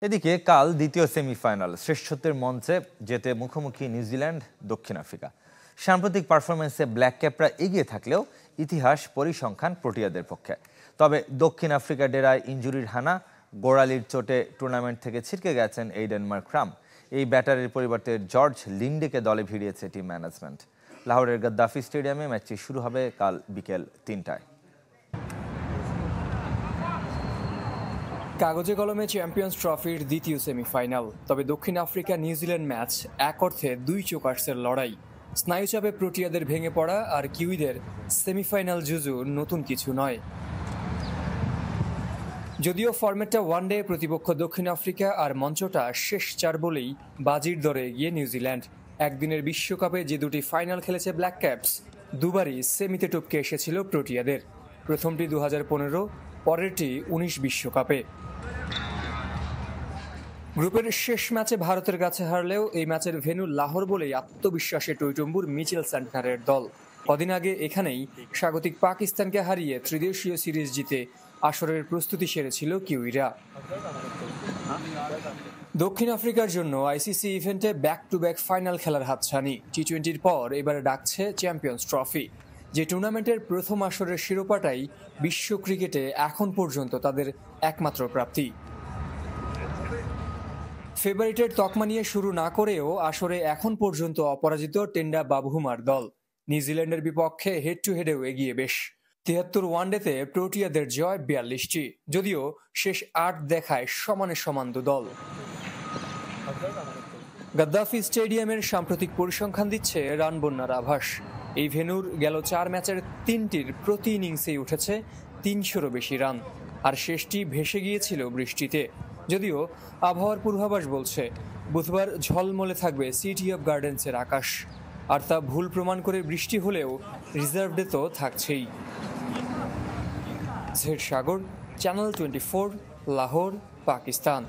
এদিকে কাল দ্বিতীয় সেমিফাইনাল শ্রেষ্ঠত্বের মঞ্চে যেতে মুখোমুখি নিউজিল্যান্ড দক্ষিণ আফ্রিকা। সাম্প্রতিক পারফরমেন্সে ব্ল্যাক ক্যাপরা এগিয়ে থাকলেও ইতিহাস পরিসংখ্যান প্রোটিয়াদের পক্ষে। তবে দক্ষিণ আফ্রিকা ডেরায় ইনজুরির হানা, গোড়ালির চোটে টুর্নামেন্ট থেকে ছিটকে গেছেন এইডেন মার্করাম। এই ব্যাটারের পরিবর্তে জর্জ লিন্ডেকে দলে ভিড়িয়েছে টিম ম্যানেজমেন্ট। লাহোরের গদ্দাফি স্টেডিয়ামে ম্যাচটি শুরু হবে কাল বিকেল ৩টায়। কাগজে কলমে চ্যাম্পিয়ন্স ট্রফির দ্বিতীয় সেমিফাইনাল। তবে দক্ষিণ আফ্রিকা নিউজিল্যান্ড ম্যাচ এক অর্থে দুই চোকার্সের লড়াই। স্নায়ুচাপে প্রোটিয়াদের ভেঙে পড়া আর কিউইদের সেমিফাইনাল জুজু নতুন কিছু নয়। যদিও ফরম্যাটটা ওয়ানডে, প্রতিপক্ষ দক্ষিণ আফ্রিকা আর মঞ্চটা শেষ চার বলেই বাজির দরে এগিয়ে নিউজিল্যান্ড। একদিনের বিশ্বকাপে যে দুটি ফাইনাল খেলেছে ব্ল্যাক ক্যাপস, দুবারই সেমিতে টপকে এসেছিল প্রোটিয়াদের। প্রথমটি 2015, পরেরটি 19 বিশ্বকাপে। গ্রুপের শেষ ম্যাচে ভারতের কাছে হারলেও এই ম্যাচের ভেন্যু লাহোর বলেই আত্মবিশ্বাসে টইটম্বুর মিচেল স্যান্টনারের দল। কদিন আগে এখানেই স্বাগতিক পাকিস্তানকে হারিয়ে ত্রিদেশীয় সিরিজ জিতে আসরের প্রস্তুতি সেরেছিল কিউইরা। দক্ষিণ আফ্রিকার জন্য আইসিসি ইভেন্টে ব্যাক টু ব্যাক ফাইনাল খেলার হাতছানি। টি-20-র পর এবারে ডাকছে চ্যাম্পিয়ন্স ট্রফি, যে টুর্নামেন্টের প্রথম আসরের শিরোপাটাই বিশ্ব ক্রিকেটে এখন পর্যন্ত তাদের একমাত্র প্রাপ্তি। ফেভারিটের তকমা নিয়ে শুরু না করেও আসরে এখন পর্যন্ত অপরাজিত টেন্ডা বাবুহুমার দল। নিউজিল্যান্ডের বিপক্ষে হেড টু হেডেও এগিয়ে বেশ। ৭৩ ওয়ানডেতে প্রোটিয়াদের জয় ৪২টি, যদিও শেষ ৮ দেখায় সমানে সমান দল। গদ্দাফি স্টেডিয়ামের সাম্প্রতিক পরিসংখ্যান দিচ্ছে রান বন্যার আভাস। এই ভেন্যুর গেল ৪ ম্যাচের ৩টির প্রতি ইনিংসেই উঠেছে ৩০০রও বেশি রান, আর শেষটি ভেসে গিয়েছিল বৃষ্টিতে। যদিও আবহাওয়ার পূর্বাভাস বলছে বুধবার ঝলমলে থাকবে সিটি অব গার্ডেন্সের আকাশ, আর তা ভুল প্রমাণ করে বৃষ্টি হলেও রিজার্ভ ডে তো থাকছেই। জেড সাগর, চ্যানেল 24, লাহোর, পাকিস্তান।